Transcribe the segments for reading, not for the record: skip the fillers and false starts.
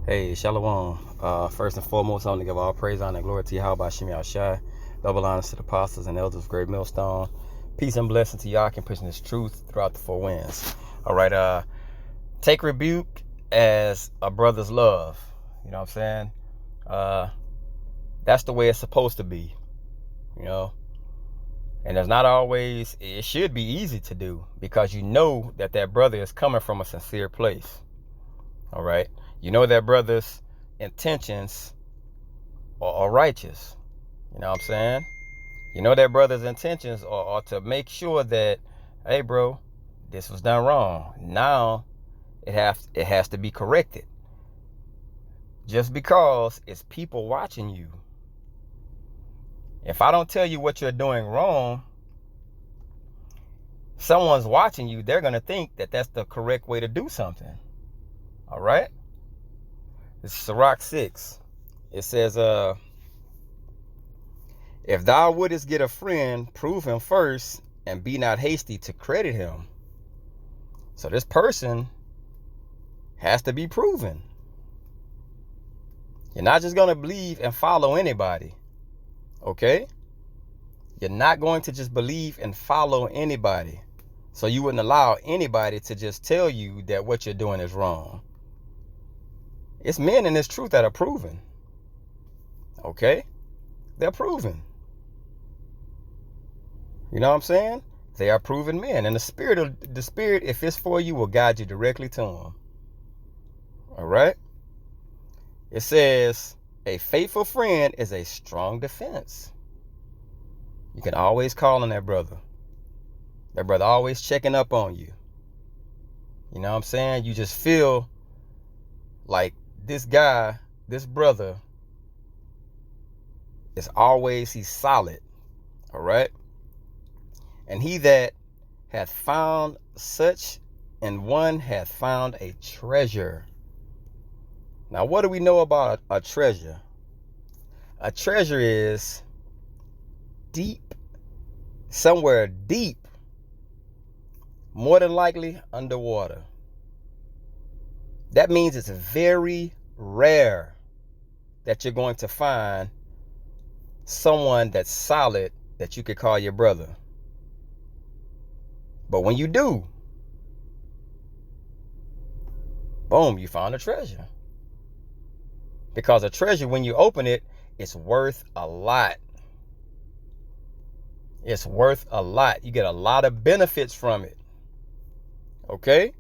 Hey, Shalom. First and foremost, I want to give all praise, honor, and glory to Yahweh Shemi Shai. Double honors to the apostles and elders of Great Millstone. Peace and blessing to y'all can preaching this truth throughout the four winds. All right, take rebuke as a brother's love. You know what I'm saying? That's the way it's supposed to be, you know? And it's not always, it should be easy to do because you know that that brother is coming from a sincere place. All right? You know that brother's intentions are righteous. You know what I'm saying? You know that brother's intentions are to make sure that, hey, bro, this was done wrong. Now it has to be corrected. Just because it's people watching you. If I don't tell you what you're doing wrong, someone's watching you, they're going to think that that's the correct way to do something. All right? This is Sirach 6. It says, if thou wouldest get a friend, prove him first, and be not hasty to credit him. So this person has to be proven. You're not just going to believe and follow anybody. Okay? You're not going to just believe and follow anybody. So you wouldn't allow anybody to just tell you that what you're doing is wrong. It's men in this truth that are proven. Okay? They're proven. You know what I'm saying? They are proven men. And the spirit, if it's for you, will guide you directly to them. All right? It says, a faithful friend is a strong defense. You can always call on that brother. That brother always checking up on you. You know what I'm saying? You just feel like this guy, this brother, he's solid. All right? And he that hath found such and one hath found a treasure. Now, what do we know about a treasure? A treasure is deep, somewhere deep, more than likely underwater. That means it's very rare that you're going to find someone that's solid that you could call your brother. But when you do, boom, you found a treasure. Because a treasure, when you open it, it's worth a lot. It's worth a lot. You get a lot of benefits from it. Okay?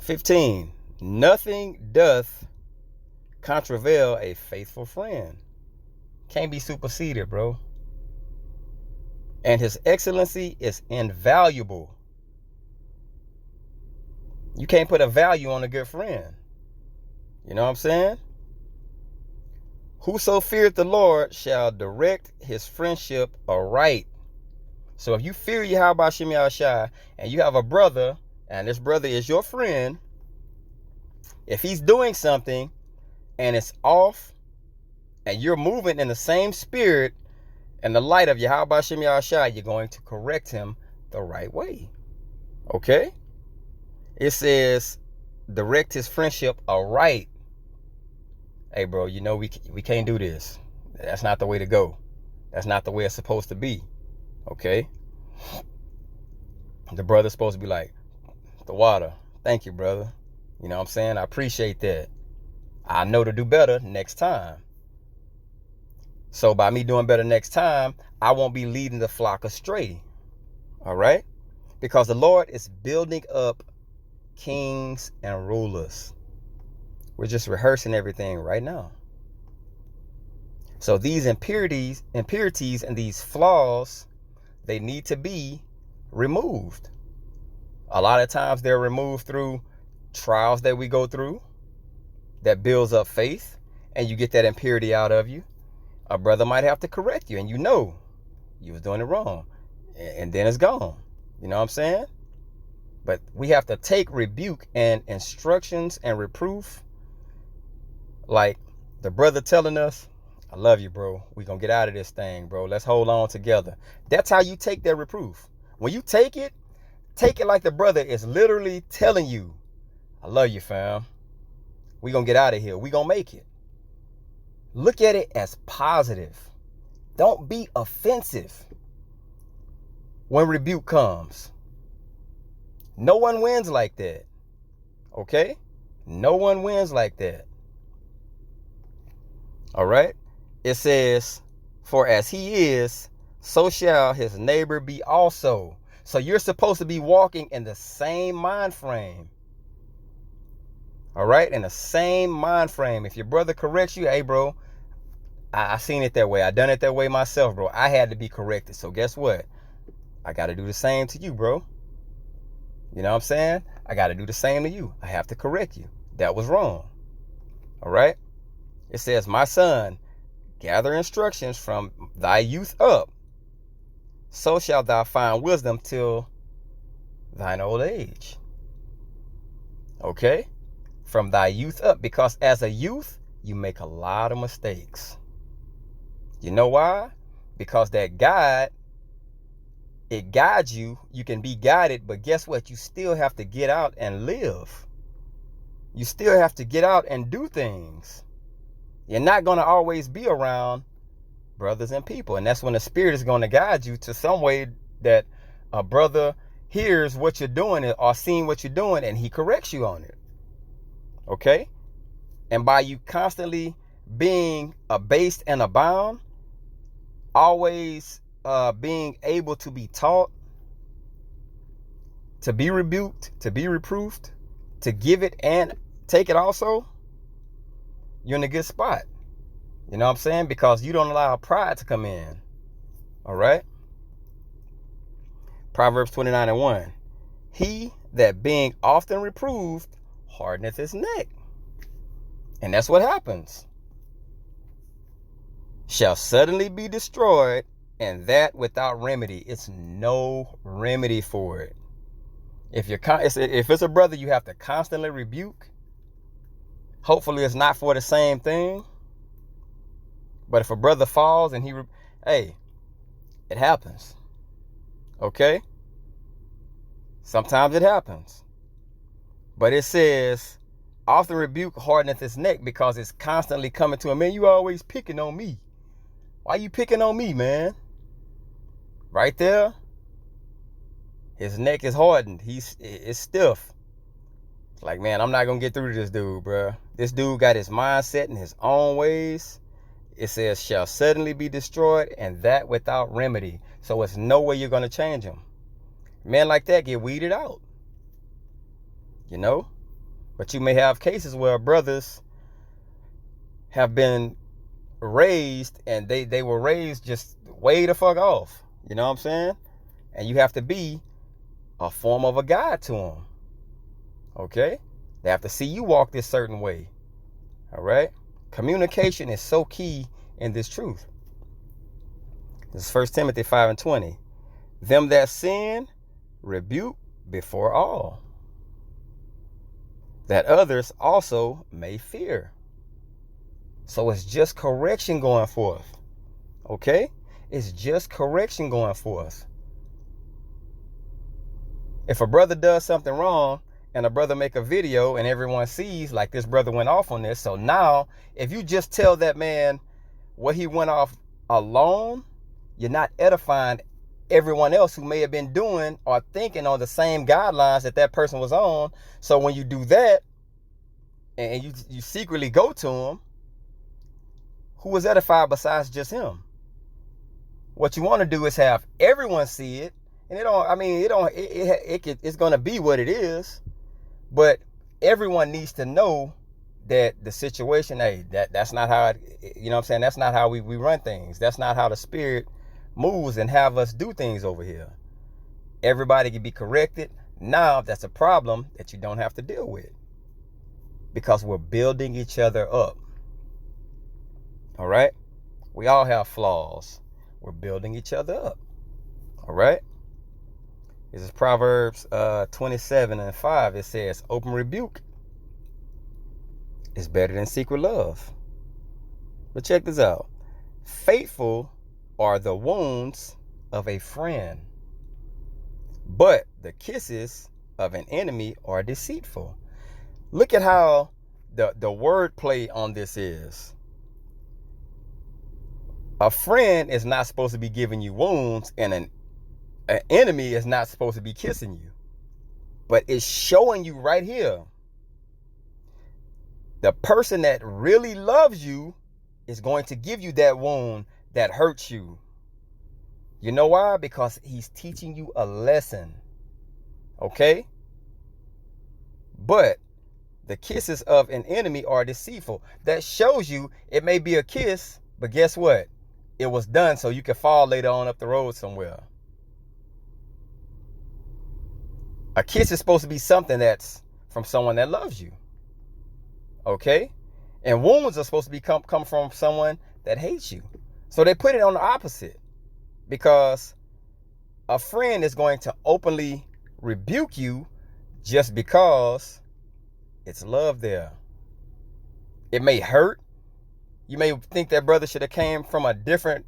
15. Nothing doth contravail a faithful friend. Can't be superseded, bro. And his excellency is invaluable. You can't put a value on a good friend. You know what I'm saying? Whoso feareth the Lord shall direct his friendship aright. So if you fear Yahweh Shemi Shai and you have a brother, and this brother is your friend, if he's doing something and it's off, and you're moving in the same spirit and the light of Yahweh Shemi Shai, you're going to correct him the right way. Okay? It says, direct his friendship aright. Hey, bro, you know we can't do this. That's not the way to go. That's not the way it's supposed to be. Okay? The brother's supposed to be like, the water. Thank you, brother. You know what I'm saying? I appreciate that. I know to do better next time. So by me doing better next time, I won't be leading the flock astray. All right? Because the Lord is building up kings and rulers. We're just rehearsing everything right now. So these impurities and these flaws, they need to be removed. A lot of times they're removed through trials that we go through that builds up faith, and you get that impurity out of you. A brother might have to correct you, and you know you was doing it wrong, and then it's gone. You know what I'm saying? But we have to take rebuke and instructions and reproof, like the brother telling us, I love you, bro. We gonna get out of this thing, bro. Let's hold on together. That's how you take that reproof. When you take it like the brother is literally telling you, I love you, fam. We're going to get out of here. We're going to make it. Look at it as positive. Don't be offensive when rebuke comes. No one wins like that. Okay? No one wins like that. All right? It says, for as he is, so shall his neighbor be also. So you're supposed to be walking in the same mind frame. All right? In the same mind frame. If your brother corrects you, hey, bro, I seen it that way. I done it that way myself, bro. I had to be corrected. So guess what? I got to do the same to you, bro. You know what I'm saying? I got to do the same to you. I have to correct you. That was wrong. All right? It says, my son, gather instructions from thy youth up, so shalt thou find wisdom till thine old age. Okay? From thy youth up, because as a youth, you make a lot of mistakes. You know why? Because that guide, it guides you. You can be guided, but guess what? You still have to get out and live. You still have to get out and do things. You're not going to always be around brothers and people. And that's when the Spirit is going to guide you to some way that a brother hears what you're doing or seeing what you're doing, and he corrects you on it. Okay? And by you constantly being abased and abound, always being able to be taught, to be rebuked, to be reproved, to give it and take it also, you're in a good spot. You know what I'm saying? Because you don't allow pride to come in. All right? Proverbs 29:1. He that being often reproved hardeneth his neck. And that's what happens. Shall suddenly be destroyed, and that without remedy. It's no remedy for it. If it's a brother you have to constantly rebuke, hopefully it's not for the same thing. But if a brother falls and hey, it happens. Okay? Sometimes it happens. But it says, often rebuke hardeneth his neck, because it's constantly coming to him. Man, you always picking on me. Why you picking on me, man? Right there, his neck is hardened. It's stiff. It's like, man, I'm not going to get through to this dude, bro. This dude got his mindset in his own ways. It says, shall suddenly be destroyed, and that without remedy. So it's no way you're going to change him. Men like that get weeded out. You know? But you may have cases where brothers have been raised, and they were raised just way the fuck off. You know what I'm saying? And you have to be a form of a guide to them. Okay? They have to see you walk this certain way. All right? Communication is so key in this truth. This is 1 Timothy 5:20. Them that sin, rebuke before all, that others also may fear. So it's just correction going forth. Okay? It's just correction going forth. If a brother does something wrong and a brother make a video and everyone sees, like, this brother went off on this. So now, if you just tell that man what he went off alone, you're not edifying everyone else who may have been doing or thinking on the same guidelines that person was on. So when you do that and you secretly go to him, who was edified besides just him? What you want to do is have everyone see it, and it's going to be what it is, but everyone needs to know that the situation, hey, that's not how you know what I'm saying? That's not how we run things. That's not how the Spirit moves and have us do things over here. Everybody can be corrected. Now that's a problem that you don't have to deal with, because we're building each other up. All right? We all have flaws. We're building each other up. All right? This is Proverbs 27:5. It says, open rebuke is better than secret love. But check this out. Faithful are the wounds of a friend, but the kisses of an enemy are deceitful. Look at how the word play on this is, a friend is not supposed to be giving you wounds, and an enemy is not supposed to be kissing you. But it's showing you right here, the person that really loves you is going to give you that wound that hurts you. You know why? Because he's teaching you a lesson. Okay? But the kisses of an enemy are deceitful. That shows you it may be a kiss, but guess what? It was done so you can fall later on up the road somewhere. A kiss is supposed to be something that's from someone that loves you. Okay? And wounds are supposed to be come from someone that hates you. So they put it on the opposite, because a friend is going to openly rebuke you just because it's love there. It may hurt. You may think that brother should have came from a different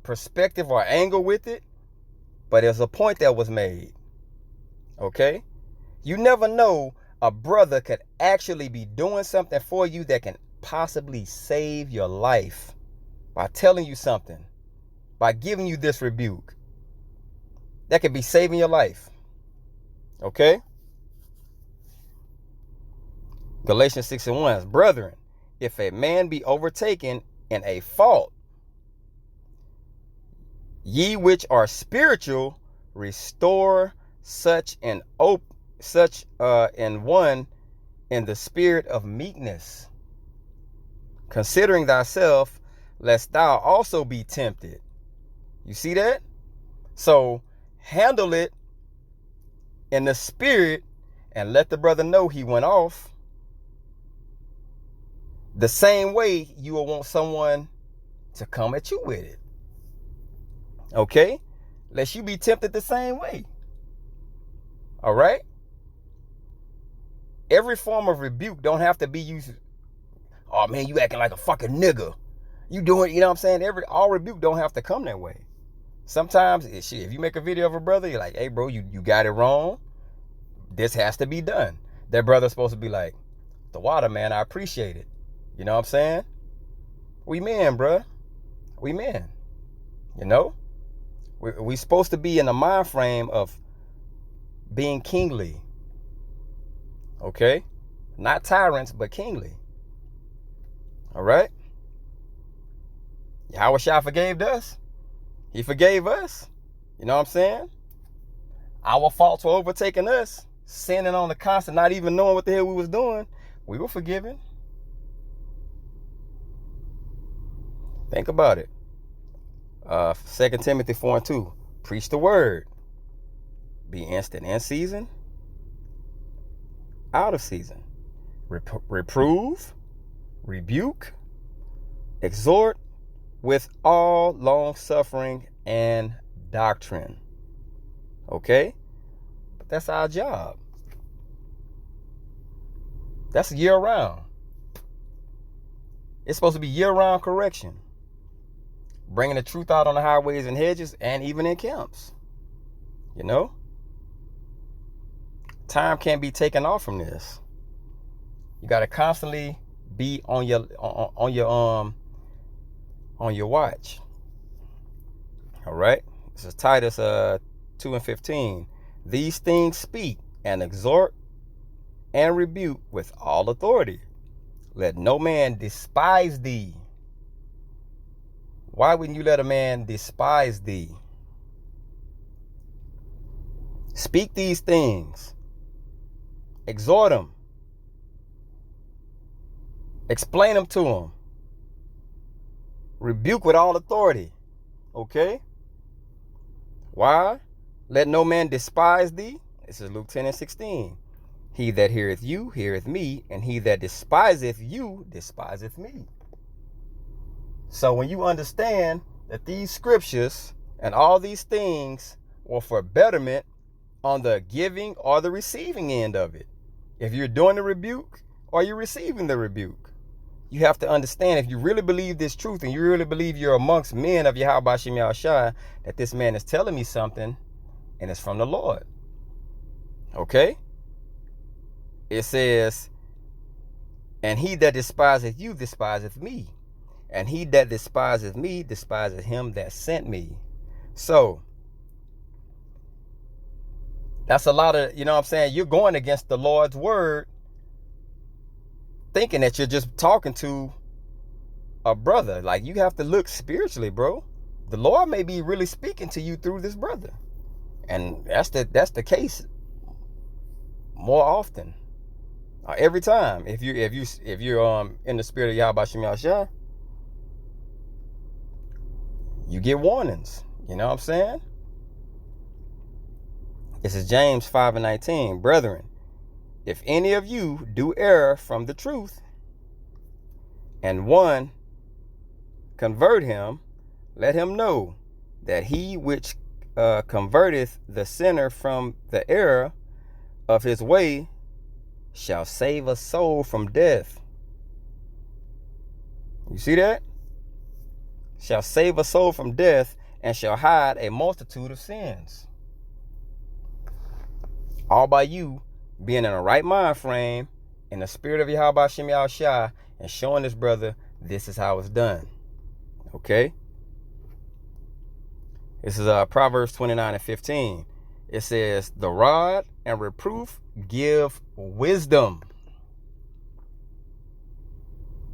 perspective or angle with it, but there's a point that was made. Okay? You never know, a brother could actually be doing something for you that can possibly save your life by telling you something, by giving you this rebuke. That could be saving your life. Okay? Galatians 6:1, brethren, if a man be overtaken in a fault, ye which are spiritual, restore such an one in the spirit of meekness, considering thyself, lest thou also be tempted. You see that? So handle it in the spirit and let the brother know he went off. The same way you will want someone to come at you with it. Okay? Lest you be tempted the same way. All right? Every form of rebuke don't have to be used. Oh man, you acting like a fucking nigga. You doing, you know what I'm saying? All rebuke don't have to come that way. Sometimes, if you make a video of a brother, you're like, hey bro, you got it wrong. This has to be done. That brother's supposed to be like, the water, man, I appreciate it. You know what I'm saying? We men, bruh. We men. You know? We supposed to be in the mind frame of being kingly. Okay? Not tyrants, but kingly. All right? Yahweh Shah forgave us. He forgave us. You know what I'm saying? Our faults were overtaking us. Sinning on the constant, not even knowing what the hell we was doing. We were forgiven. Think about it. 2 Timothy 4:2. Preach the word. Be instant in season, out of season. Reprove, rebuke, exhort with all long suffering and doctrine. Okay? But that's our job. That's year round. It's supposed to be year round correction. Bringing the truth out on the highways and hedges and even in camps. You know? Time can't be taken off from this. You got to constantly be on your watch. All right? This is Titus 2:15. These things speak and exhort and rebuke with all authority. Let no man despise thee. Why wouldn't you let a man despise thee? Speak these things. Exhort them. Explain them to them. Rebuke with all authority. Okay? Why? Let no man despise thee. This is Luke 10:16. He that heareth you, heareth me, and he that despiseth you, despiseth me. So when you understand that these scriptures and all these things were for betterment on the giving or the receiving end of it, if you're doing the rebuke or you're receiving the rebuke, you have to understand, if you really believe this truth and you really believe you're amongst men of Yahweh Shem Yahushua, that this man is telling me something and it's from the Lord. Okay? It says, And he that despiseth you despiseth me. And he that despiseth me despiseth him that sent me. So that's a lot of, you know what I'm saying? You're going against the Lord's word, thinking that you're just talking to a brother. Like, you have to look spiritually, bro. The Lord may be really speaking to you through this brother. And that's the case more often. Every time. If you're in the spirit of Yahweh Shem Yahshua, you get warnings. You know what I'm saying? This is James 5:19. Brethren, if any of you do err from the truth, and one convert him, let him know that he which converteth the sinner from the error of his way shall save a soul from death. You see that? Shall save a soul from death, and shall hide a multitude of sins. All by you being in a right mind frame, in the spirit of Yahweh Shem Yahushua, and showing this brother this is how it's done. Okay? This is Proverbs 29:15. It says, the rod and reproof give wisdom.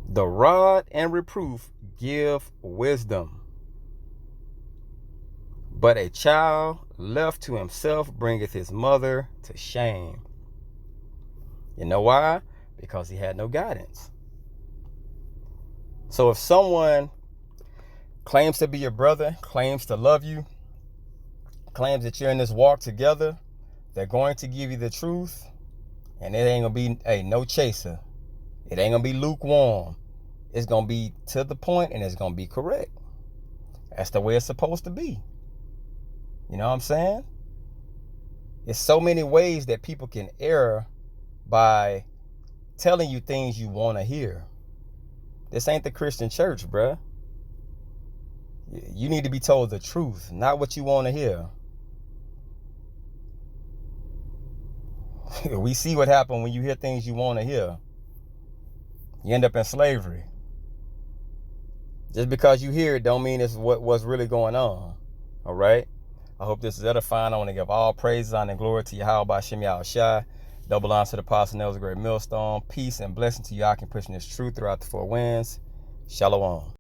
The rod and reproof give wisdom. But a child left to himself bringeth his mother to shame. You know why? Because he had no guidance. So if someone claims to be your brother, claims to love you, claims that you're in this walk together, they're going to give you the truth, and it ain't going to be no chaser. It ain't going to be lukewarm. It's going to be to the point, and it's going to be correct. That's the way it's supposed to be. You know what I'm saying? There's so many ways that people can err by telling you things you want to hear. This ain't the Christian church, bruh. You need to be told the truth, not what you want to hear. We see what happens when you hear things you want to hear. You end up in slavery. Just because you hear it don't mean it's what's really going on. All right? I hope this is edifying. I want to give all praise, honor, and glory to Yahweh Shem Yahushua. Double honor to the apostle Nails, a great millstone. Peace and blessing to you. I can push this truth throughout the four winds. Shalom.